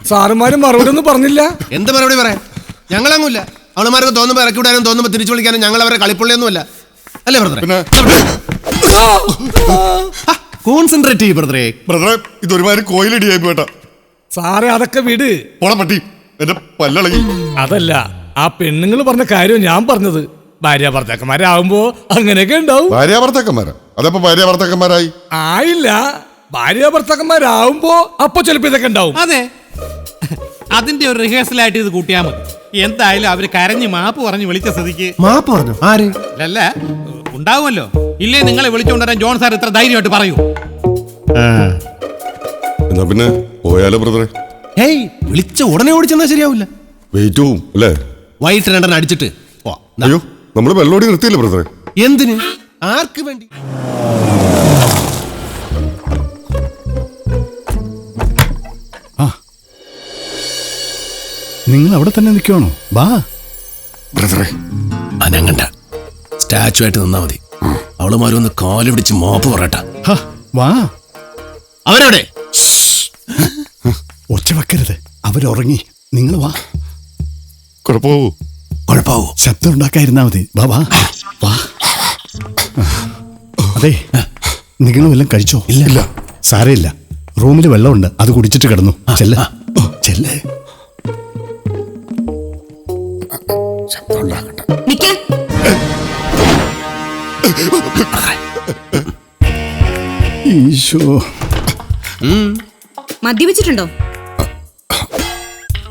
സാറുമാരും മറുപടി ഒന്നും പറഞ്ഞില്ല. എന്ത് മറുപടി പറയാം? ഞങ്ങളങ്ങൂല്ല. അവളുമാർക്ക് തോന്നുമ്പോ ഇറക്കി വിടാനും തോന്നുമ്പോ തിരിച്ചു വിളിക്കാനും ഞങ്ങൾ അവരെ കളിപ്പുള്ളിയൊന്നുമല്ല. അല്ലേ ബ്രദറെ? കോൺസെൻട്രേറ്റ് ചെയ്യ് ബ്രദറെ. ബ്രദറെ, ഇതൊരുമാതിരി കോയിലടിയായി പോട്ടാ. സാറേ അതൊക്കെ വിട്. പോടാ പട്ടി, എന്റെ പല്ലളകി. അതല്ല, ആ പെണ്ണുങ്ങൾ പറഞ്ഞ കാര്യം ഞാൻ പറഞ്ഞത്. ഭാര്യ ഭർത്താക്കന്മാരാകുമ്പോ അങ്ങനെയൊക്കെ ഉണ്ടാവും. ഭാര്യ ഭർത്താക്കന്മാരാ? അതപ്പോ ഭാര്യ ഭർത്താക്കന്മാരായി ആയില്ല. ഭാര്യ ഭർത്താക്കന്മാരാവുമ്പോ അപ്പൊ ചിലപ്പോ ഇതൊക്കെ ഉണ്ടാവും. അതെ, അതിന്റെ ഒരു റിഹേഴ്സലായിട്ട് ഇത് കൂട്ടിയാൽ മതി. എന്തായാലും അവര് കരഞ്ഞ് മാപ്പ് പറഞ്ഞ് വിളിച്ച സ്ഥിതിക്ക്. മാപ്പ് പറഞ്ഞു? ആര്? അല്ല, ഉണ്ടാവുമല്ലോ. ഇല്ലേ നിങ്ങളെ വിളിച്ചുകൊണ്ടുവരാൻ ജോൺ സാർ ഇത്ര ധൈര്യമായിട്ട് പറയൂ? എന്നാ പിന്നെ പോയാലോ ബ്രദറെ? ഹേയ്, വിളിച്ച ഉടനെ ഓടിച്ചെന്നാ ശരിയാവില്ല. വെയിറ്റ് പോവും അല്ലേ? വൈകിട്ട് രണ്ടെണ്ണം അടിച്ചിട്ട്. അയ്യോ, നമ്മള് വെള്ളോടി നിർത്തിയില്ലേ ബ്രദറെ? എന്തിന്? ആർക്ക് വേണ്ടി? നിങ്ങൾ അവിടെ തന്നെ നിൽക്കുവാണോ? വാ ബ്രദറെ. അനങ്ങണ്ട, സ്റ്റാച്ചു ആയിട്ട് നിന്നാ മതി. അവളുമാരൊന്ന് കാല് പിടിച്ച് മാപ്പ് പറയട്ട. വാ. അവരവിടെ ഒച്ച വെക്കരുത്, അവരുറങ്ങി. നിങ്ങൾ വാ. കുഴപ്പമാവൂ? കുഴപ്പമാവൂ. ശബ്ദം ഉണ്ടാക്കാതിരുന്നാ മതി. വാ വാ വാ. അതെ, നിങ്ങൾ വല്ലതും കഴിച്ചോ? ഇല്ല. സാരമില്ല, റൂമിൽ വെള്ളമുണ്ട്, അത് കുടിച്ചിട്ട് കിടന്നു. ചെല്ല് ചെല്ല്. ശബ്ദം ഉണ്ടാക്കട്ടെ. ഈശോ, മദ്യപിച്ചിട്ടുണ്ടോ?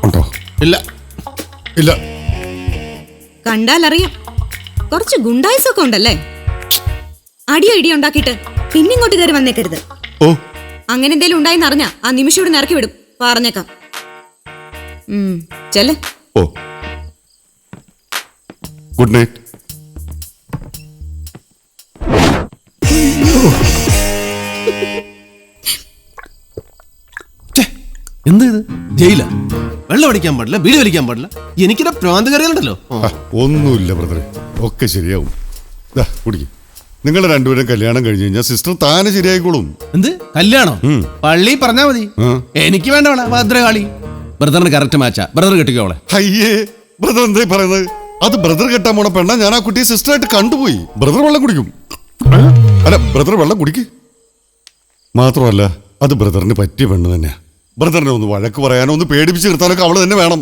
ഉണ്ടോ? ഇല്ല. ഇല്ല. കണ്ടാലറിയാം, കുറച്ച് ഗുണ്ടായിസൊക്കെ ഉണ്ടല്ലേ. അടിയോ ഇടിയോ ഉണ്ടാക്കിയിട്ട് പിന്നെ ഇങ്ങോട്ട് കയറി വന്നേക്കരുത്. ഓ, അങ്ങനെ എന്തേലും ഉണ്ടായിന്ന് അറിഞ്ഞാ ആ നിമിഷം ഇവിടെ ഇറക്കി വിടും. പറഞ്ഞേക്കാം. ചെല്ല്. ഓ, ഗുഡ് നൈറ്റ്. എന്ത് ഇത്? ജയില? വെള്ളം അടിക്കാൻ പാടില്ല, വീട് വലിക്കാൻ പാടില്ല. എനിക്കിടെ പ്രാന്ത് കറികളുണ്ടല്ലോ. ഒന്നുമില്ല ബ്രദറെ, ഒക്കെ ശരിയാവും. കുടിക്കും. നിങ്ങൾ രണ്ടുപേരും കല്യാണം കഴിഞ്ഞ് കഴിഞ്ഞാൽ സിസ്റ്റർ താനെ ശരിയായിക്കോളും. എന്ത് കല്യാണം? പള്ളി പറഞ്ഞാ മതി. എനിക്ക് വേണ്ടവളെ ഭദ്രകാളി. ബ്രദറിന് കറക്റ്റ് മാച്ചാ. ബ്രദർ കെട്ടിക്കോളെ. അയ്യേ, ബ്രദർ എന്താ പറയുന്നത്? അത് ബ്രദർ കെട്ടാൻ പോണ പെണ്ണ. ഞാൻ ആ കുട്ടിയെ സിസ്റ്ററായിട്ട് കണ്ടുപോയി. ബ്രദർ വെള്ളം കുടിക്കും. അല്ല, ബ്രദർ വെള്ളം കുടിക്കും. മാത്രമല്ല, അത് ബ്രദറിന് പറ്റിയ പെണ്ണ് തന്നെയാ. ബ്രദറിനെ ഒന്ന് വഴക്ക് പറയാനോ ഒന്ന് പേടിപ്പിച്ച് നിർത്താനൊക്കെ അവള് തന്നെ വേണം.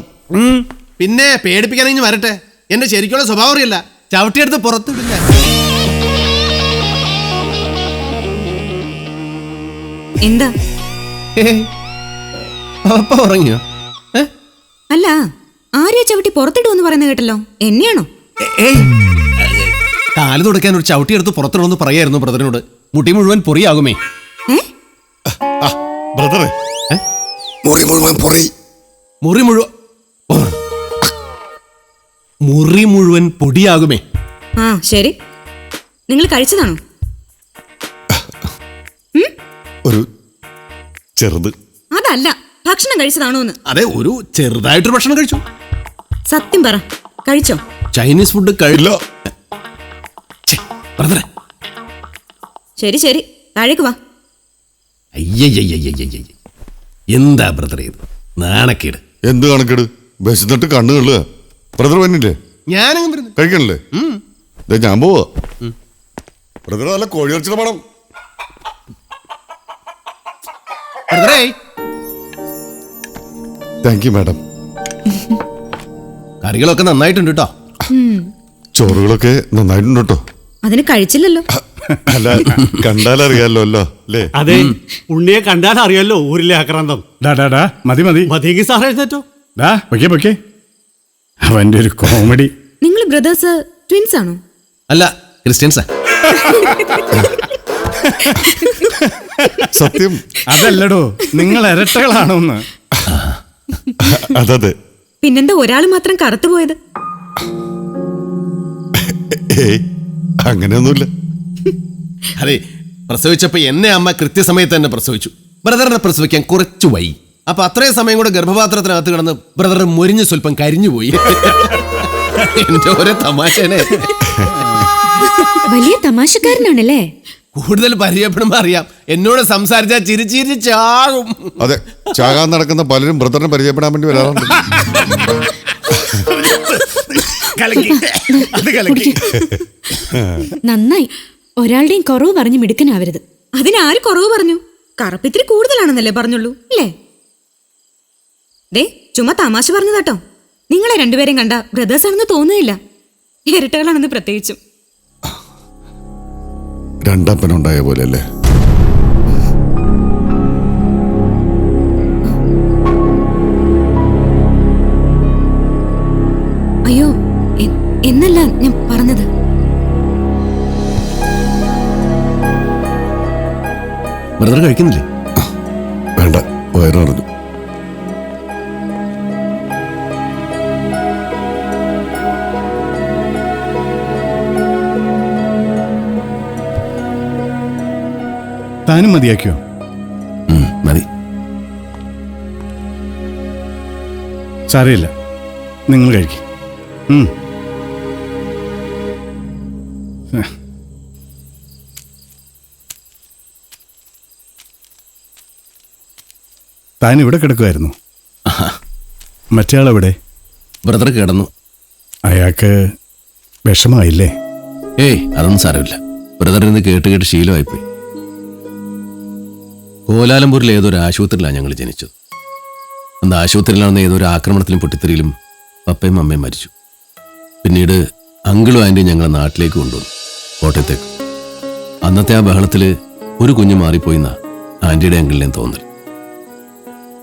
പിന്നെ പേടിപ്പിക്കാൻ ഇനി വരട്ടെ. എന്റെ ശരിക്കുള്ള സ്വഭാവം അറിയില്ല. ചവിട്ടിയെടുത്ത് പുറത്തിടില്ല. എന്താ? ഉറങ്ങിയോ? അല്ല, ആരെയാ ചവിട്ടി പുറത്തിടുമെന്ന് പറയുന്നത് കേട്ടല്ലോ. എന്നെയാണോ? കാല് തുടക്കാൻ ഒരു ചവിട്ടിയെടുത്ത് പുറത്തിടുമെന്ന് പറയായിരുന്നു ബ്രദറിനോട്. മുടി മുഴുവൻ പൊറിയാകുമേ. ബ്രദറെ, മുറി മുഴുവൻ പൊറി. മുറി മുഴുവൻ പൊടിയാകുമേ. ആ ശരി, നിങ്ങൾ കഴിച്ചതാണോ? ഒരു ചെറുത്. അതല്ല, ഭക്ഷണം കഴിച്ചതാണോന്ന്. അതെ, ഒരു ചെറുതായിട്ടൊരു ഭക്ഷണം കഴിച്ചു. സത്യം പറ, കഴിച്ചോ? ചൈനീസ് ഫുഡ് കഴില്ല ബ്രദറെ. ശരി ശരി, താഴേക്ക് വാ. അയ്യയ്യയ്യയ്യയ്യ, എന്താ ബ്രദർ ഇത്? നാണക്കേട്. എന്ത് കണക്കേട്? വിശന്നിട്ട് കണ്ണു കള്ളുക. ബ്രദർ വന്നില്ലേ? ഞാനങ്ങ് വരുന്നു. കഴിക്കണല്ലേ? ഞാൻ പോവാ. ബ്രദർ നല്ല കോഴിയിറച്ചിയുടെ പണം. Thank you madam. കറികളൊക്കെ നന്നായിട്ടുണ്ട് കേട്ടോ. ചോറുകളൊക്കെ നന്നായിട്ടുണ്ട് കേട്ടോ. അതിന് കഴിച്ചില്ലല്ലോ. അല്ല, കണ്ടാലറിയാലോ അല്ലോ അല്ലേ? അതെ, ഉണ്ണിയെ കണ്ടാൽ അറിയാലോ ഊരിലെ ആക്രാന്തം. മതി മതി മതിയെങ്കിൽ സാർ എഴുന്നേറ്റോ. പൊക്കെ അവന്റെ ഒരു കോമഡി. നിങ്ങൾ ബ്രദേഴ്സ് ട്വിൻസ് ആണോ? അല്ല, ക്രിസ്ത്യൻസാ. സത്യം അതല്ലടോ, നിങ്ങൾ ഇരട്ടകളാണോന്ന്. അതെ. പിന്നെന്താ ഒരാൾ മാത്രം കറുത്തുപോയത്? അങ്ങനെയൊന്നുമില്ല. അതെ, പ്രസവിച്ചപ്പോ എന്നെ അമ്മ കൃത്യസമയത്ത് തന്നെ പ്രസവിച്ചു. ബ്രദറിനെ പ്രസവിക്കാൻ കുറച്ചു വൈകി. അപ്പൊ അത്രയും സമയം കൂടെ ഗർഭപാത്രത്തിനകത്ത് കിടന്ന് ബ്രദർ മുരിഞ്ഞ് സ്വല്പം കരിഞ്ഞുപോയി. എന്റെ ഓരോ തമാശനെ. വലിയ തമാശക്കാരനാണല്ലേ? കൂടുതൽ പരിചയപ്പെടുമ്പോ അറിയാം, എന്നോട് സംസാരിച്ചാൽ ചിരിച്ചാകും. അതെ, ചാകാൻ നടക്കുന്ന പലരും ബ്രദറിനെ പരിചയപ്പെടാൻ വേണ്ടി വരാറുണ്ട്. നന്നായി. ഒരാളുടെയും കുറവ് പറഞ്ഞു മിടുക്കനാവരുത്. അതിനാര് കുറവ് പറഞ്ഞു? കറുപ്പിത്തിരി കൂടുതലാണെന്നല്ലേ പറഞ്ഞുള്ളൂ, അല്ലേ? ദേ, ചുമ്മാ തമാശ പറഞ്ഞതാട്ടോ. നിങ്ങളെ രണ്ടുപേരെയും കണ്ട ബ്രദേഴ്സ് ആണെന്ന് തോന്നുന്നില്ല, ഇരട്ടകളാണെന്ന് പ്രത്യേകിച്ചും. രണ്ടപ്പനുണ്ടായ പോലെ അല്ലേ? അയ്യോ, എന്നല്ല ഞാൻ പറഞ്ഞത്. ബ്രദർ കഴിക്കുന്നില്ലേ? വേണ്ട, വയറ് നിറഞ്ഞു. താനും മതിയാക്കിയോ? മതി. സാരമില്ല, നിങ്ങൾ കഴിക്കും. താൻ ഇവിടെ കിടക്കുമായിരുന്നു. മറ്റേ ആളെവിടെ? ബ്രദർ കിടന്നു. അയാൾക്ക് വിഷമായില്ലേ? ഏയ്, അതൊന്നും സാരമില്ല. ബ്രദറിന് കേട്ട് കേട്ട് ശീലമായിപ്പോയി. കോലാലംപൂരിൽ ഏതൊരു ആശുപത്രിയിലാണ് ഞങ്ങൾ ജനിച്ചത്. അന്ന് ആശുപത്രിയിലാണെന്ന് ഏതൊരു ആക്രമണത്തിലും പൊട്ടിത്തെറിയിലും പപ്പയും അമ്മയും മരിച്ചു. പിന്നീട് അങ്കിളും ആൻറ്റിയും ഞങ്ങളെ നാട്ടിലേക്ക് കൊണ്ടുവന്നു, കോട്ടയത്തേക്ക്. അന്നത്തെ ആ ബഹളത്തിൽ ഒരു കുഞ്ഞ് മാറിപ്പോയിന്ന ആൻറ്റിയുടെ അങ്കിളിനെയും തോന്നൽ.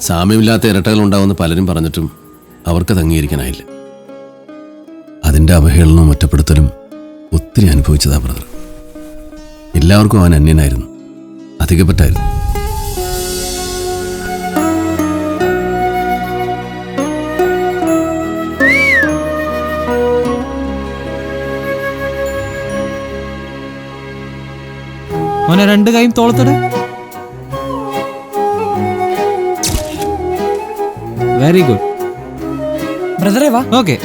സാമ്യമില്ലാത്ത ഇരട്ടകൾ ഉണ്ടാവുമെന്ന് പലരും പറഞ്ഞിട്ടും അവർക്ക് അംഗീകരിക്കാനായില്ല. അതിൻ്റെ അവഹേളനവും ഒറ്റപ്പെടുത്തലും ഒത്തിരി അനുഭവിച്ചതാ ബ്രദർ. എല്ലാവർക്കും അവൻ അന്യനായിരുന്നു, അധികപ്പറ്റായിരുന്നു. മോനെ രണ്ട് കൈയും തോളത്തിട്. വെരി ഗുഡ് ബ്രദറേ, വാ. ഓക്കെ,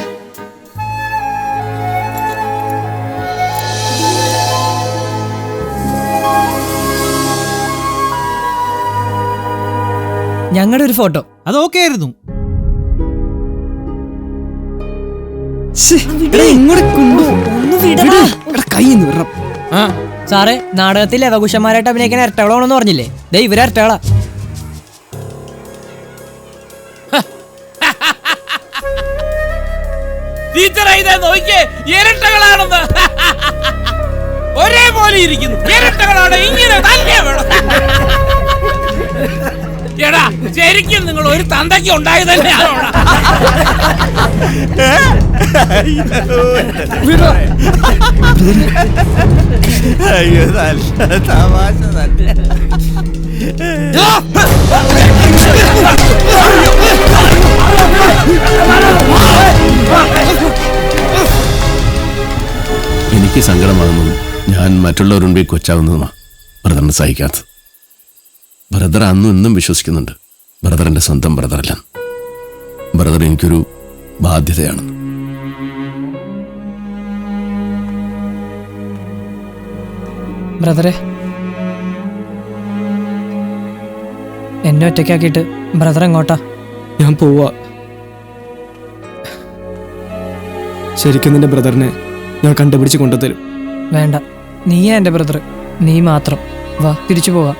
ഞങ്ങളുടെ ഒരു ഫോട്ടോ. അത് ഓക്കെ ആയിരുന്നു. സാറേ, നാടകത്തിൽ ലവകുശന്മാരായിട്ട് അഭിനയിക്കാൻ ഇരട്ടകളാണെന്ന് പറഞ്ഞില്ലേ? ദേ ഇവരെ ഇരട്ടകളാ. ഇരട്ടകളാണെന്ന് ഒരേപോലെ ഇരിക്കുന്നു. ഇരട്ടകളാണ്, ഇങ്ങനെ തന്നെ വേണം. എടാ, ശരിക്കും നിങ്ങൾ ഒരു തന്തയ്ക്ക് ഉണ്ടായത് തന്നെയാണോ? എനിക്ക് സങ്കടമാകുന്നതും ഞാൻ മറ്റുള്ളവരുടെ മുൻപിൽ കൊച്ചാവുന്നതുമാണ് ബ്രദറിന് സഹിക്കാത്തത്. ബ്രദർ അന്നും ഇന്നും വിശ്വസിക്കുന്നുണ്ട് ബ്രദർ എൻ്റെ സ്വന്തം ബ്രദറല്ല. ബ്രദർ എനിക്കൊരു ബാധ്യതയാണ്. ബ്രദറെ, എന്നെ ഒറ്റയ്ക്കാക്കിയിട്ട് ബ്രദർ എങ്ങോട്ടാ? ഞാൻ പോവാ. ശരിക്കും നിന്റെ ബ്രദറിനെ ഞാൻ കണ്ടുപിടിച്ച് കൊണ്ടുതരും. വേണ്ട, നീയാ എൻ്റെ ബ്രദർ, നീ മാത്രം. വാ, തിരിച്ചു പോവാ.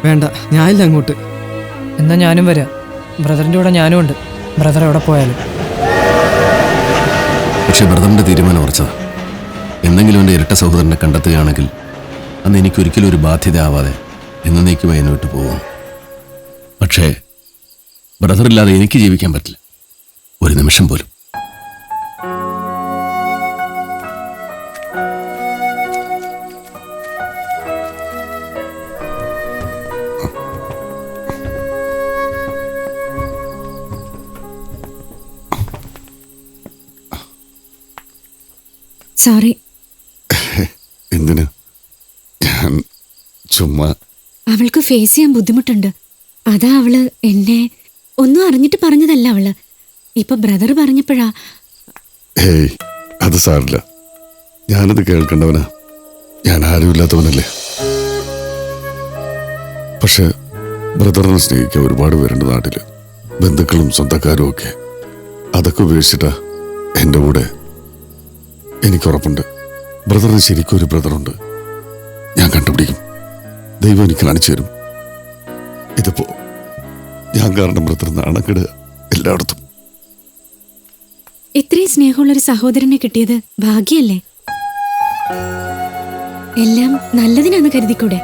വേണ്ട, ഞാനില്ല അങ്ങോട്ട്. എന്നാ ഞാനും വരാം. ബ്രദറിൻ്റെ കൂടെ ഞാനും ഉണ്ട്, ബ്രദർ എവിടെ പോയാലും. പക്ഷെ ബ്രദറിൻ്റെ തീരുമാനം ഉറച്ചതാണ്. എന്തെങ്കിലും എൻ്റെ ഇരട്ട സഹോദരനെ കണ്ടെത്തുകയാണെങ്കിൽ അന്ന് എനിക്കൊരിക്കലും ഒരു ബാധ്യത ആവാതെ എന്നേക്കുമായി എന്നെ വിട്ടു പോകും. പക്ഷേ ബ്രദറില്ലാതെ എനിക്ക് ജീവിക്കാൻ പറ്റില്ല, ഒരു നിമിഷം പോലും. സോറി. എന്തിന്? ഞാൻ ചുമ്മാ. അവൾക്ക് ഫേസ് ചെയ്യാൻ ബുദ്ധിമുട്ടുണ്ട്. അതാ അവള് എന്നെ ഒന്നും അറിഞ്ഞിട്ട് പറഞ്ഞതല്ല അവള്. ഇപ്പൊ ബ്രദർ പറഞ്ഞപ്പോഴാ. അത് സാരില്ല, ഞാനത് കേൾക്കേണ്ടവനാ. ഞാൻ ആരുമില്ലാത്തവനല്ലേ. പക്ഷെ ബ്രദറിനെ സ്നേഹിക്കാൻ ഒരുപാട് പേരുണ്ട് നാട്ടില്, ബന്ധുക്കളും സ്വന്തക്കാരും ഒക്കെ. അതൊക്കെ ഉപേക്ഷിച്ചിട്ടാ എൻ്റെ കൂടെ. എനിക്കുറപ്പുണ്ട് ബ്രദറിന് ശരിക്കും ഒരു ബ്രദറുണ്ട്. ഞാൻ കണ്ടുപിടിക്കും. ദൈവം എനിക്ക് കാണിച്ചു തരും. ഇതിപ്പോ ഞാൻ കാരണം ബ്രദർ നാണക്കെടുക എല്ലായിടത്തും. ഇത്രയും സ്നേഹമുള്ളൊരു സഹോദരനെ കിട്ടിയത് ഭാഗ്യല്ലേ? എല്ലാം നല്ലതിനാന്ന് കരുതിക്കൂടെ?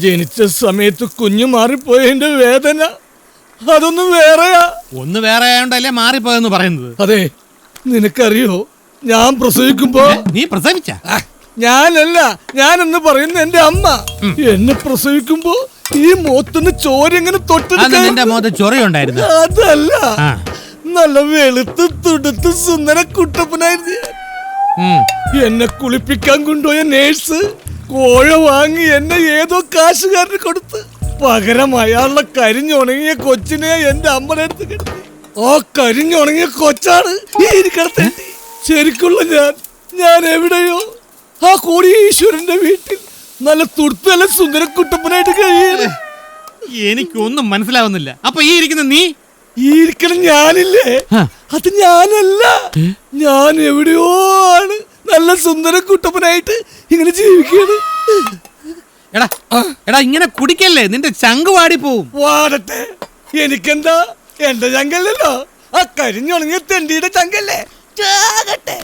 ജനിച്ച സമയത്ത് കുഞ്ഞു മാറിപ്പോയതിന്റെ വേദന അതൊന്നും വേറെയാ. ഒന്ന് വേറെ ആയോണ്ടല്ലേ മാറിപ്പോയെന്ന് പറയുന്നത്. അതെ, നിനക്കറിയോ, ഞാൻ പ്രസവിക്കുമ്പോ നീ പ്രസവിച്ച? ഞാനല്ല, ഞാനെന്ന് പറയുന്ന എന്റെ അമ്മ എന്നെ പ്രസവിക്കുമ്പോ ഈ മോത്തുനിന്ന് ചോര എങ്ങനെ നിന്റെ മോത്ത് ചൊറയുണ്ടായിരുന്നു? അതല്ല, നല്ല വെളുത്ത് തുടുത്ത് സുന്ദര കുട്ടപ്പനായിരുന്നു ഞാൻ. എന്നെ കുളിപ്പിക്കാൻ കൊണ്ടുപോയ നേഴ്സ് കോഴ വാങ്ങി എന്നെ ഏതോ കാശുകാരന് കൊടുത്ത് പകരം അയാളുടെ കരിഞ്ഞുണങ്ങിയ കൊച്ചിനെ എന്റെ അമ്മയുടെ അടുത്ത് കിടത്തി. ആ കരിഞ്ഞുണങ്ങിയ കൊച്ചാണ് ഈ ഇരിക്കടത്തെ. ശരിക്കുള്ള ഞാൻ എവിടെയോ ആ കോടീശ്വരന്റെ വീട്ടിൽ നല്ല തുടുത്ത് നല്ല സുന്ദര കുട്ടപ്പനായിട്ട് കഴിയാണ്. എനിക്കൊന്നും മനസ്സിലാവുന്നില്ല. അപ്പൊ ഈ ഇരിക്കുന്ന നീ? ഈ ഇരിക്കണ ഞാനില്ലേ, അത് ഞാനല്ല. ഞാൻ എവിടെയോ ആണ് നല്ല സുന്ദര കുട്ടപ്പനായിട്ട് ഇങ്ങനെ ജീവിക്കുകയാണ്. എടാ ഇങ്ങനെ കുടിക്കല്ലേ, നിന്റെ ചങ്ക് വാടി പോവും. വാടട്ടെ, എനിക്കെന്താ, എന്റെ ചങ്കല്ലല്ലോ, ആ കരിഞ്ഞുണങ്ങിയ തെണ്ടിയുടെ ചങ്കല്ലേ. ചാകട്ടെ,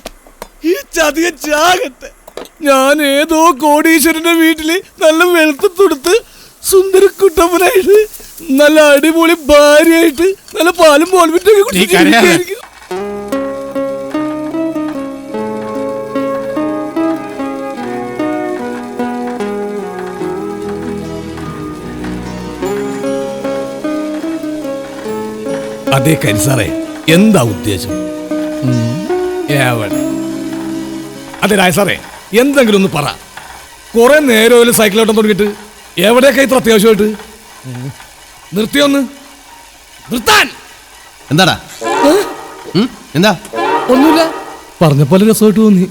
ഈ ചതിയ ചാകട്ടെ. ഞാൻ ഏതോ കോടീശ്വരന്റെ വീട്ടില് നല്ല വെളുത്ത് തുടുത്ത് സുന്ദര കുട്ടപ്പനായിട്ട് നല്ല അടിപൊളി ഭാര്യയായിട്ട് നല്ല പാലും പോൽവിറ്റൊക്കെ കുടിച്ചിരിക്കും. അതേ കരിസാറേ, എന്താ ഉദ്ദേശം? അതെ രായ സാറേ, എന്തെങ്കിലും ഒന്ന് പറ. കുറെ നേരം സൈക്കിളോട്ടം തുടങ്ങിയിട്ട് എവിടെയൊക്കെ ഇത്ര അത്യാവശ്യമായിട്ട് നിർത്തിയൊന്ന് നിർത്താൻ. എന്താടാ? എന്താ? ഒന്നുമില്ല, പറഞ്ഞ പോലെ രസമായിട്ട് തോന്നി.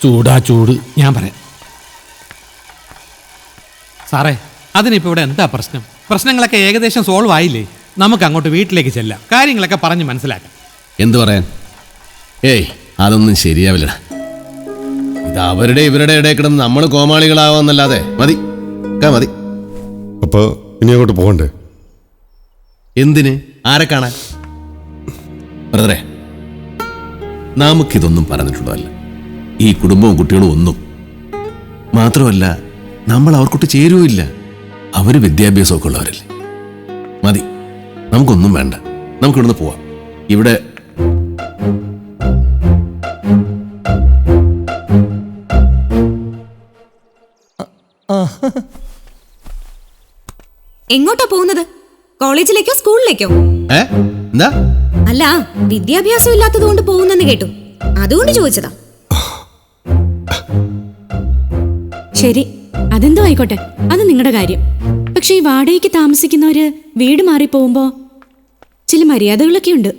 ചൂടാ ചൂട്. ഞാൻ പറയാം സാറേ, അതിനിപ്പോ ഇവിടെ എന്താ പ്രശ്നം? പ്രശ്നങ്ങളൊക്കെ ഏകദേശം സോൾവ് ആയില്ലേ? നമുക്ക് അങ്ങോട്ട് വീട്ടിലേക്ക് ചെല്ലാം, കാര്യങ്ങളൊക്കെ പറഞ്ഞ് മനസ്സിലാക്കാം. എന്തു പറയാൻ? ഏയ്, അതൊന്നും ശരിയാവില്ലടാ. ഇത് അവരുടെ ഇവരുടെ ഇടയിൽ കിടന്ന് നമ്മൾ കോമാളികളാവാന്നല്ലാതെ മതി. മതി. അപ്പൊ ഇനി അങ്ങോട്ട് പോകണ്ടേ? എന്തിന്? ആരെ കാണാൻ? ബ്രദറെ, നമുക്കിതൊന്നും പറഞ്ഞിട്ടുള്ളതല്ല, ഈ കുടുംബവും കുട്ടികളും ഒന്നും. മാത്രമല്ല, നമ്മൾ അവർക്കൊട്ട് ചേരുവില്ല. അവര് വിദ്യാഭ്യാസമൊക്കെ ഉള്ളവരല്ലേ. മതി, നമുക്കൊന്നും വേണ്ട. നമുക്കിവിടുന്ന് പോവാം. ഇവിടെ എങ്ങോട്ടാ പോകുന്നത്? കോളേജിലേക്കോ സ്കൂളിലേക്കോ? എന്താ? അല്ല, വിദ്യാഭ്യാസം ഇല്ലാത്തത് കൊണ്ട് പോകുന്നെന്ന് കേട്ടു, അതുകൊണ്ട് ചോദിച്ചതാ. ശരി, അതെന്തോ ആയിക്കോട്ടെ, അത് നിങ്ങളുടെ കാര്യം. പക്ഷെ ഈ വാടകയ്ക്ക് താമസിക്കുന്നവര് വീട് മാറി പോകുമ്പോ ചില മര്യാദകളൊക്കെ ഉണ്ട്.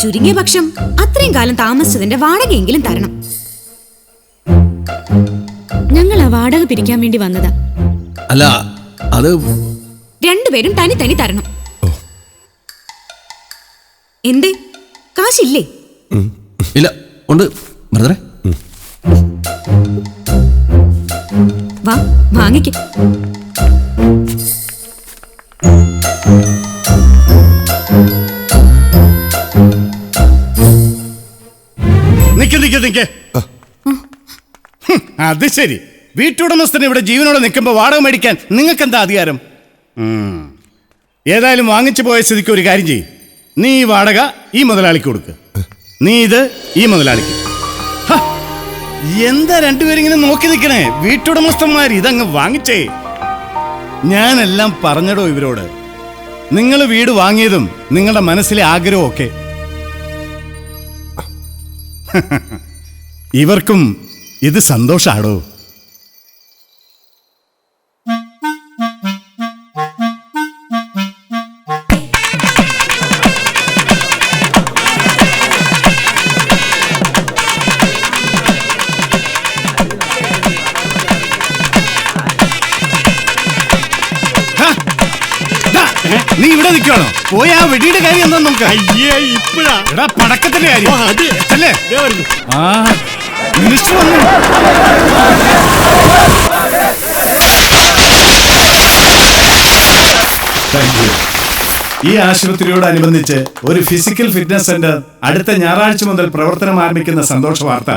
ചുരുങ്ങിയ പക്ഷം അത്രയും കാലം താമസിച്ചതിന്റെ വാടകയെങ്കിലും തരണം. ഞങ്ങൾ ആ വാടക പിരിക്കാൻ വേണ്ടി വന്നതാ. അല്ല, അത് രണ്ടുപേരും തനി തനി തരണം. എന്തേ, കാശില്ലേ? ഇല്ല, ഉണ്ട് ബ്രദറെ. വാ, വാങ്ങിക്ക. നിക്ക്. അത് ശരി, വീട്ടുടമസ്ഥന് ഇവിടെ ജീവനോടെ നിൽക്കുമ്പോൾ വാടക മേടിക്കാൻ നിങ്ങൾക്ക് എന്താ അധികാരം? ഏതായാലും വാങ്ങിച്ചു പോയ സ്ഥിതിക്ക് ഒരു കാര്യം ചെയ്യും. നീ ഈ വാടക ഈ മുതലാളിക്ക് കൊടുക്ക്, നീ ഇത് ഈ മുതലാളിക്ക്. എന്താ രണ്ടുപേരിങ്ങനെ നോക്കി നിൽക്കണേ? വീട്ടുടമസ്ഥന്മാർ ഇതങ്ങ് വാങ്ങിച്ചേ. ഞാനെല്ലാം പറഞ്ഞടോ ഇവരോട്. നിങ്ങൾ വീട് വാങ്ങിയതും നിങ്ങളുടെ മനസ്സിലെ ആഗ്രഹമൊക്കെ ഇവർക്കും ഇത് സന്തോഷാടോ. നീ ഇവിടെ നിൽക്കണോ? പോയി ആ വെടിയുടെ കാര്യം എന്താ നോക്ക. അയ്യേ ഇപ്പഴാ എടാ പടക്കത്തിന്റെ കാര്യം അത് അല്ലേ? ദേ വരുന്നു. ആ മിനിസ്റ്റർ വന്നു. Thank you. ഈ ആശുപത്രിയോടനുബന്ധിച്ച് ഒരു ഫിസിക്കൽ ഫിറ്റ്നസ് സെന്റർ അടുത്ത ഞായറാഴ്ച മുതൽ പ്രവർത്തനം ആരംഭിക്കുന്ന സന്തോഷ വാർത്ത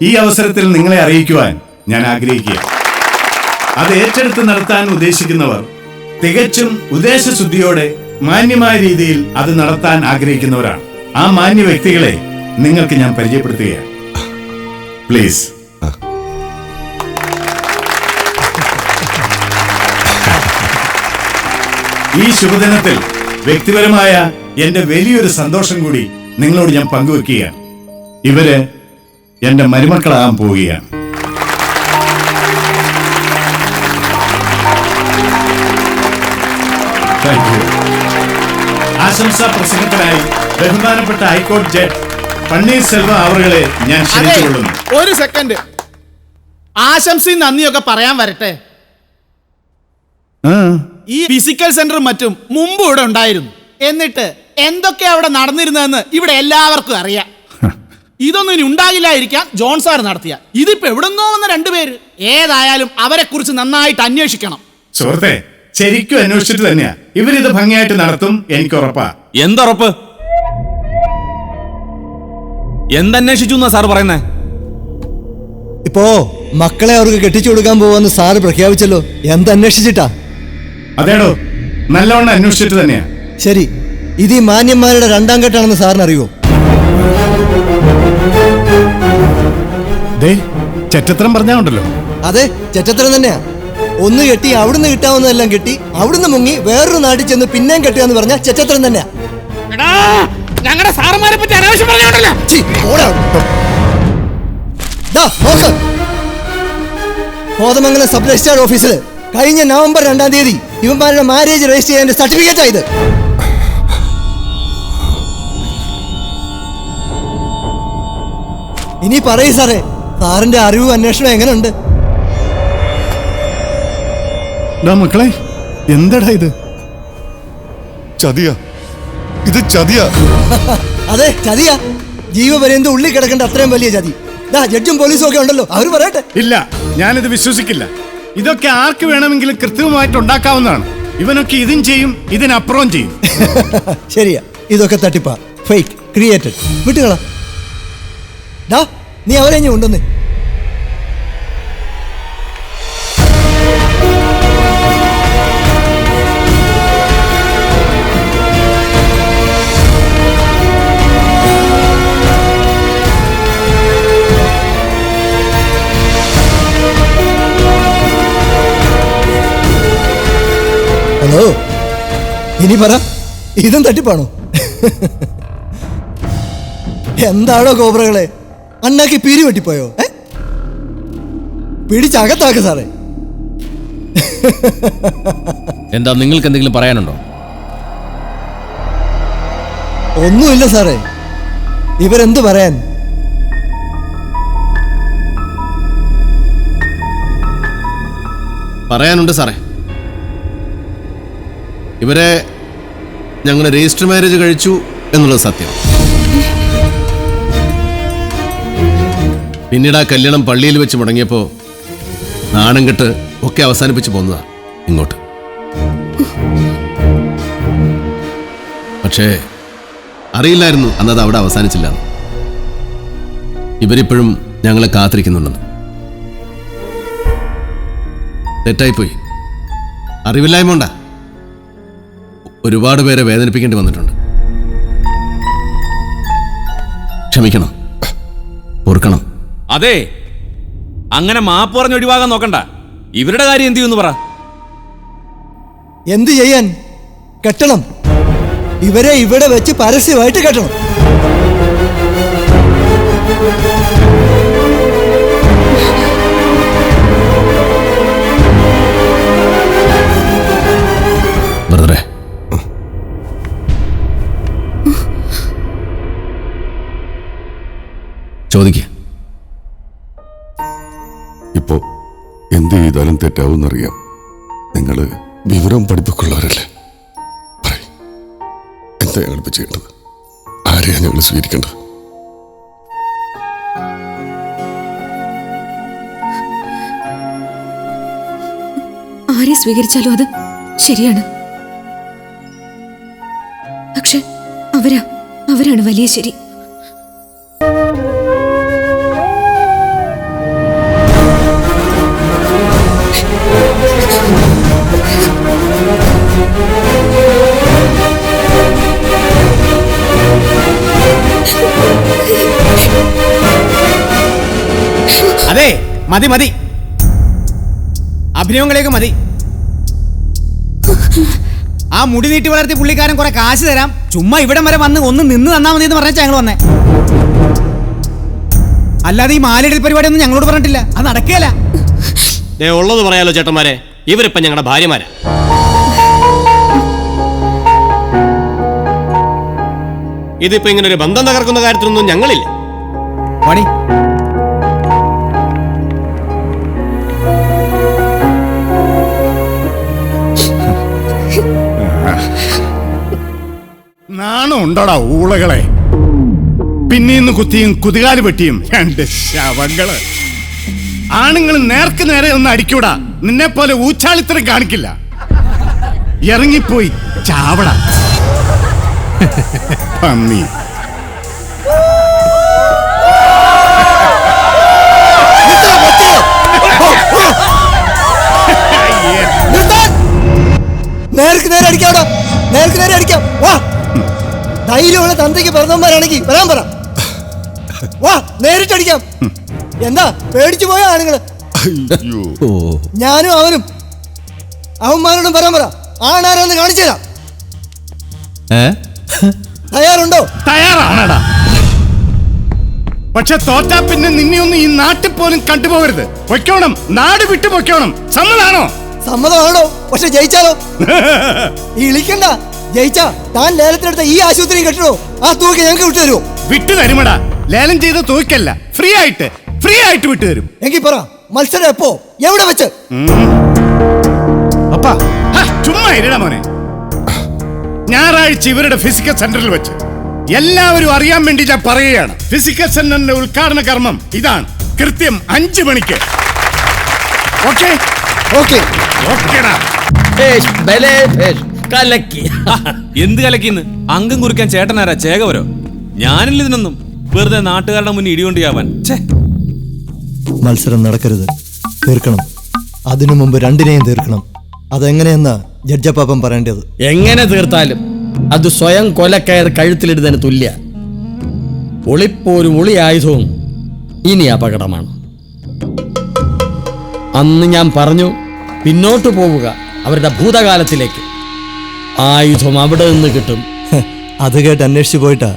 ഈ അവസരത്തിൽ നിങ്ങളെ അറിയിക്കുവാൻ ഞാൻ ആഗ്രഹിക്കുക. അത് ഏറ്റെടുത്ത് നടത്താൻ ഉദ്ദേശിക്കുന്നവർ തികച്ചും ഉദ്ദേശശുദ്ധിയോടെ മാന്യമായ രീതിയിൽ അത് നടത്താൻ ആഗ്രഹിക്കുന്നവരാണ്. ആ മാന്യ വ്യക്തികളെ നിങ്ങൾക്ക് ഞാൻ പരിചയപ്പെടുത്തുകയാണ്. പ്ലീസ്. ഈ ശുഭദിനത്തിൽ വ്യക്തിപരമായ എന്റെ വലിയൊരു സന്തോഷം കൂടി നിങ്ങളോട് ഞാൻ പങ്കുവെക്കുകയാണ്. ഇവര് എന്റെ മരുമക്കളാകാൻ പോവുകയാണ്. Thank you. ആശംസാ പ്രസംഗത്തിനായി ബഹുമാനപ്പെട്ട ഹൈക്കോടതി ജഡ്ജ് പന്നീർസെൽവം അവറുകളെ ഞാൻ ക്ഷണിച്ചുകൊള്ളുന്നു. ഒരു സെക്കൻഡ്, ആശംസയും നന്ദിയൊക്കെ പറയാൻ വരട്ടെ. ഈ ഫിസിക്കൽ സെന്ററും മറ്റും മുമ്പ് ഇവിടെ ഉണ്ടായിരുന്നു. എന്നിട്ട് എന്തൊക്കെ അവിടെ നടന്നിരുന്നതെന്ന് ഇവിടെ എല്ലാവർക്കും അറിയാം. ഇതൊന്നും ഇനി ഉണ്ടാകില്ലായിരിക്കാം ജോൺ സാർ നടത്തിയ. ഇതിപ്പോ എവിടുന്നോ വന്ന രണ്ടുപേര്. ഏതായാലും അവരെ കുറിച്ച് നന്നായിട്ട് അന്വേഷിക്കണം. സുഹൃത്തെ, ശരിക്കും അന്വേഷിച്ചിട്ട് തന്നെയാ ഇവരിത് ഭംഗിയായിട്ട് നടത്തും, എനിക്ക് ഉറപ്പാ. എന്തുറപ്പ്? എന്തന്വേഷിച്ചു എന്നാ സാർ പറയുന്നേ? ഇപ്പോ മക്കളെ അവർക്ക് കെട്ടിച്ചു കൊടുക്കാൻ പോവാന്ന് സാറ് പ്രഖ്യാപിച്ചല്ലോ. എന്തന്വേഷിച്ചിട്ടാ? അതേടോ, നല്ലവണ്ണം അന്വേഷിച്ചിട്ട് തന്നെയാ. ശരി, ഇത് ഈ മാന്യന്മാരുടെ രണ്ടാം കെട്ടാണെന്ന് സാറിന് അറിയോ? ചെറ്റത്രം പറഞ്ഞാണ്ടല്ലോ. അതെ, ചെറ്റത്തരം തന്നെയാ. ഒന്ന് കെട്ടി അവിടുന്ന് കിട്ടാവുന്നതെല്ലാം കെട്ടി അവിടുന്ന് മുങ്ങി വേറൊരു നാട്ടിൽ ചെന്ന് പിന്നെയും കെട്ടുക എന്ന് പറഞ്ഞാൽ ചെറ്റത്തരം തന്നെയാ. ഞങ്ങളുടെ സാറുമാരെ പറ്റി അനാവശ്യം പറഞ്ഞോണ്ടല്ലോ. കോതമംഗലം സബ് രജിസ്ട്രാർ ഓഫീസിൽ കഴിഞ്ഞ നവംബർ 2-ാം തീയതി ഇവന്മാരുടെ മാരേജ് രജിസ്റ്റർ ചെയ്യാൻ സർട്ടിഫിക്കറ്റ് ആയത്. ഇനി പറയൂ സാറേ, സാറിന്റെ അറിവും അന്വേഷണം എങ്ങനെയുണ്ട്? മക്കളെ, എന്താടാ ഇത്? ചതിയാ, ഇത് ചതിയാ. അതെ, ചതിയാ. ജീവപര്യന്തം ഉള്ളിൽ കിടക്കേണ്ട അത്രയും വലിയ ചതി. ജഡ്ജും പോലീസും ഒക്കെ ഉണ്ടല്ലോ, അവര് പറയട്ടെ. ഇല്ല, ഞാനിത് വിശ്വസിക്കില്ല. ഇതൊക്കെ ആർക്ക് വേണമെങ്കിലും കൃത്രിമമായിട്ട് ഉണ്ടാക്കാവുന്നതാണ്. ഇവനൊക്കെ ഇതും ചെയ്യും, ഇതിനപ്പുറവും ചെയ്യും. ശരിയാ, ഇതൊക്കെ തട്ടിപ്പാ, ഫേക്ക്, ക്രിയേറ്റഡ്. വിട്ടുകളാ. നീ അവരെ ഇനി കൊണ്ടുവന്നേ. ഹലോ, ഇനി പറ, ഇതും തട്ടിപ്പാണോ? എന്താണോ കോബ്രകളെ, അണ്ണാക്കി പീരി വെട്ടിപ്പോയോ? പിടിച്ചകത്താക്ക സാറേ. എന്താ, നിങ്ങൾക്ക് എന്തെങ്കിലും പറയാനുണ്ടോ? ഒന്നുമില്ല സാറേ, ഇവരെന്ത് പറയാൻ? പറയാനുണ്ട് സാറേ. ഇവരെ ഞങ്ങൾ രജിസ്റ്റർ മാരേജ് കഴിച്ചു എന്നുള്ളത് സത്യം. പിന്നീട് ആ കല്യാണം പള്ളിയിൽ വെച്ച് മുടങ്ങിയപ്പോൾ നാണം കെട്ട് ഒക്കെ അവസാനിപ്പിച്ച് പോന്നതാ ഇങ്ങോട്ട്. പക്ഷേ അറിയില്ലായിരുന്നു അന്നത് അവിടെ അവസാനിച്ചില്ല. ഇവരിപ്പോഴും ഞങ്ങളെ കാത്തിരിക്കുന്നുണ്ടെന്ന്. തെറ്റായിപ്പോയി, അറിവില്ലായ്മ ഉണ്ടാ. ഒരുപാട് പേരെ വേദനിപ്പിക്കേണ്ടി വന്നിട്ടുണ്ട്. ക്ഷമിക്കണം, പൊറുക്കണം. അതെ, അങ്ങനെ മാപ്പ് പറഞ്ഞ് ഒഴിവാകാൻ നോക്കണ്ട. ഇവരുടെ കാര്യം എന്ത് ചെയ്യുമെന്ന് പറ. എന്ത് ചെയ്യാൻ? കെട്ടണം. ഇവരെ ഇവിടെ വെച്ച് പരസ്യമായിട്ട് കെട്ടണം. ബ്രദറെ, ചോദിക്ക. ഇപ്പോ എന്ത് ചെയ്താലും തെറ്റാവുന്നറിയാം. നിങ്ങള് വിവരം പഠിപ്പിക്കുള്ളവരല്ലേ? എന്താ ഞങ്ങളിപ്പോൾ ചെയ്യേണ്ടത്? ആരെയാണ് ഞങ്ങൾ സ്വീകരിക്കേണ്ടത്? ആരെ സ്വീകരിച്ചാലും അത് ശരിയാണ്. പക്ഷെ അവരാണ് വലിയ ശരി. അതെ, മതി അഭിനയങ്ങളേക്ക് മതി. ആ മുടി നീട്ടി വളർത്തി പുള്ളിക്കാരൻ കുറെ കാശ് തരാം, ചുമ്മാ ഇവിടം വരെ വന്ന് ഒന്ന് നിന്ന് തന്നാ മതി എന്ന് പറഞ്ഞാൽ ഞങ്ങൾ വന്നേ. അല്ലാതെ ഈ മാലയിടൽ പരിപാടി ഒന്നും ഞങ്ങളോട് പറഞ്ഞിട്ടില്ല, അത് നടക്കുകയല്ല. ഉള്ളത് പറയാലോ ചേട്ടന്മാരെ, ഇവരിപ്പം ഞങ്ങളുടെ ഭാര്യമാരാ. ഇതിപ്പോ ഇങ്ങനെ ഒരു ബന്ധം തകർക്കുന്ന കാര്യത്തിലൊന്നും ഞങ്ങളില്ല. പണി നാണം ഉണ്ടോടാ ഊളകളെ? പിന്നീന്ന് കുത്തിയും കുതികാല് വെട്ടിയും രണ്ട് ശവങ്ങള്. ആണുങ്ങൾ നേർക്ക് നേരെ ഒന്ന് അടിക്കൂടാ, നിന്നെ പോലെ ഊച്ചാളിത്തരം കാണിക്കില്ല. ഇറങ്ങിപ്പോയി ചാവട പന്നി. നേർക്ക് നേരെ അടിക്കാം, നേർക്ക് നേരെ അടിക്കാം. വാ, ധൈര്യമുള്ള തന്തയ്ക്ക് പിറന്നവന്മാരാണെങ്കിൽ വരാൻ പറ. വാ, നേരിട്ടടിക്കാം. എന്താ പേടിച്ചു പോയ ആണുങ്ങള്? ഞാനും അവനും അവന്മാരോടും വരാൻ പറ. ആണാരാന്ന് കാണിച്ചു തരാം. തയ്യാറുണ്ടോ? തയ്യാറാണടാ. പക്ഷെ തോറ്റാ പിന്നെ നിന്നെയൊന്നും ഈ നാട്ടിൽ പോലും കണ്ടുപോകരുത്. പൊയ്ക്കോണം, നാട് വിട്ടു പൊയ്ക്കോണം. സമ്മതാണോ? സമ്മതമാണോ? പക്ഷെ ജയിച്ചാലോ? ഇളിക്കണ്ട. ജയിച്ചാ താൻ ലേലത്തിനെടുത്ത ഈ ആശുപത്രി കെട്ടണോ? ആ തൂക്കി ഞങ്ങൾക്ക് വിട്ടുതരുമോ? വിട്ടുതരുമടാ. ലേലം ചെയ്ത തൂക്കല്ല, ഫ്രീ ആയിട്ട് വിട്ടുതരും. എങ്കിൽ പറ, മത്സരം എപ്പോ, എവിടെ വെച്ച്? അപ്പാ ചുമ്മാ ഇരടാ മോനെ. ഞായറാഴ്ച ഇവരുടെ ഫിസിക്കൽ സെന്ററിൽ വെച്ച്. എല്ലാവരും അറിയാൻ വേണ്ടി ഞാൻ പറയുകയാണ്. ഫിസിക്കൽ സെന്ററിന്റെ ഉദ്ഘാടന കർമ്മം ഇതാണ്, കൃത്യം 5 മണിക്ക്. ഓക്കെ ഓക്കെ ഓക്കെടാ. എന്ത് കലക്കിന്ന്? അംഗം കുറിക്കാൻ ചേട്ടനാരാ? ചേകവരോ? ഞാനില്ല ഇതിനൊന്നും. വെറുതെ നാട്ടുകാരുടെ മുന്നിൽ ഇടികൊണ്ടിയാവാൻ. മത്സരം നടക്കരുത്, തീർക്കണം. അതിനു മുമ്പ് രണ്ടിനെയും തീർക്കണം. അതെങ്ങനെയെന്നാ ജഡ്ജപ്പാപ്പൻ പറയേണ്ടത്. എങ്ങനെ തീർത്താലും അത് സ്വയം കൊലക്കയർ കഴുത്തിലിടുന്നതിന് തുല്യ. ഒളിപ്പോരും ഒളി ആയുധവും ഇനി അപകടമാണ്. അന്ന് ഞാൻ പറഞ്ഞു, പിന്നോട്ടു പോവുക, അവരുടെ ഭൂതകാലത്തിലേക്ക്. ആയുധം അവിടെ നിന്ന് കിട്ടും. അത് കേട്ട് അന്വേഷിച്ചു പോയിട്ടാ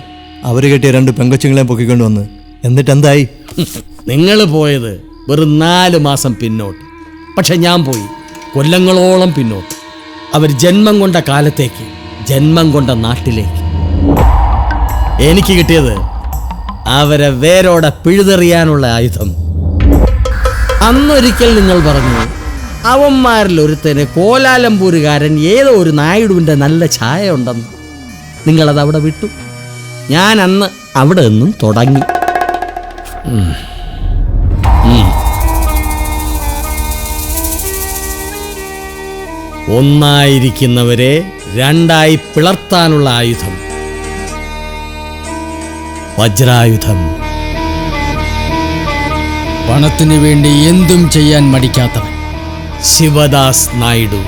അവര് കെട്ടിയ 2 പെങ്കൊച്ചുങ്ങളെ പൊക്കിക്കൊണ്ട് വന്ന്. എന്നിട്ട് എന്തായി? നിങ്ങൾ പോയത് വെറും 4 മാസം പിന്നോട്ട്. പക്ഷെ ഞാൻ പോയി കൊല്ലങ്ങളോളം പിന്നോട്ട്. അവർ ജന്മം കൊണ്ട കാലത്തേക്ക്, ജന്മം കൊണ്ട നാട്ടിലേക്ക്. എനിക്ക് കിട്ടിയത് അവരെ വേരോടെ പിഴുതെറിയാനുള്ള ആയുധം. അന്നൊരിക്കൽ നിങ്ങൾ പറഞ്ഞു, അവന്മാരിൽ ഒരുത്തന് കോലാലംപൂരുകാരൻ ഏതോ ഒരു നായിഡുവിൻ്റെ നല്ല ഛായ ഉണ്ടെന്ന്. നിങ്ങളത് അവിടെ വിട്ടു. ഞാൻ അന്ന് അവിടെ നിന്നും തുടങ്ങി. ഒന്നായിരിക്കുന്നവരെ രണ്ടായി പിളർത്താനുള്ള ആയുധം, വജ്രായുധം. പണത്തിനു വേണ്ടി എന്തും ചെയ്യാൻ മടിക്കാത്തവൻ Sivadas Naidu.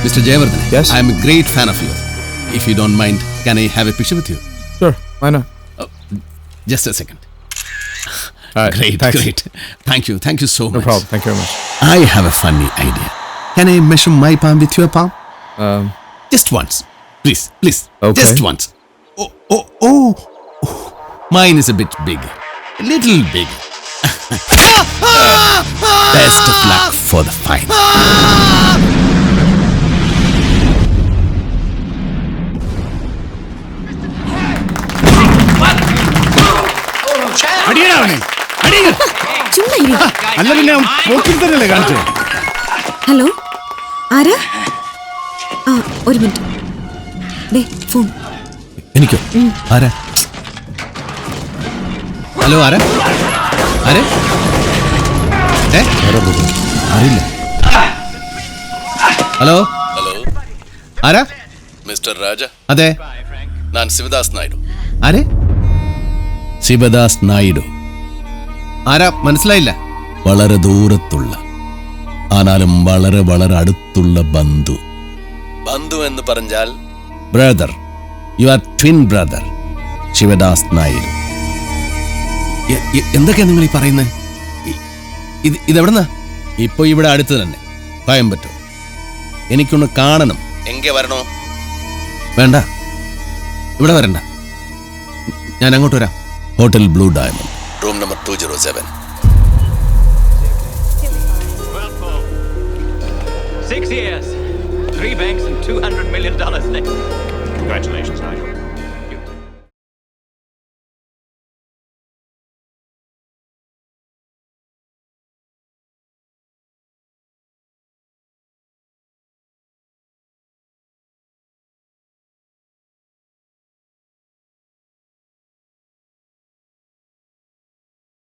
Mr. Jayavardhan, yes? I am a great fan of yours. If you don't mind, can I have a picture with you? Sure, why not? Just a second. Great, thanks. Great. Thank you so much. No problem, thank you very much. I have a funny idea. Can I measure my palm with your palm? Just once. Please, please. Okay. Just once. Oh. Mine is a bit big. A little big. Best of luck for the fight. ചുമ്മാ ഇരി. അല്ല പിന്നെ പോക്കിൽ തന്നെയല്ലേ കാണിച്ചത്? Hello ആരാ? ആ ഒരു മിനിറ്റ്. ദേ ഫോൺ. എനിക്കോ? ആരാ? ഹലോ, ആരാ? ആരെ? അറിയില്ല. ഹലോ ആരാ? മിസ്റ്റർ രാജ, അതെ, ഞാൻ ശിവദാസ് നായിഡു. ആരെ? ശിവദാസ് നായിഡു. ആരാ? മനസ്സിലായില്ല. വളരെ ദൂരത്തുള്ള ആനാലും വളരെ വളരെ അടുത്തുള്ള ബന്ധു. ബന്ധു എന്ന് പറഞ്ഞാൽ brother, your twin brother Shivadas Naidu. എന്തൊക്കെയാ നിങ്ങൾ ഈ പറയുന്നത്? ഇതെവിടുന്നാ? ഇപ്പൊ ഇവിടെ അടുത്ത് തന്നെ, കോയമ്പത്തൂർ. എനിക്കൊന്ന് കാണണം. എങ്കെ വരണോ? വേണ്ട, ഇവിടെ വരണ്ട, ഞാൻ അങ്ങോട്ട് വരാം. Hotel blue diamond, room number 207. 6 years, 3 banks and $200 million next. Congratulations, Nigel.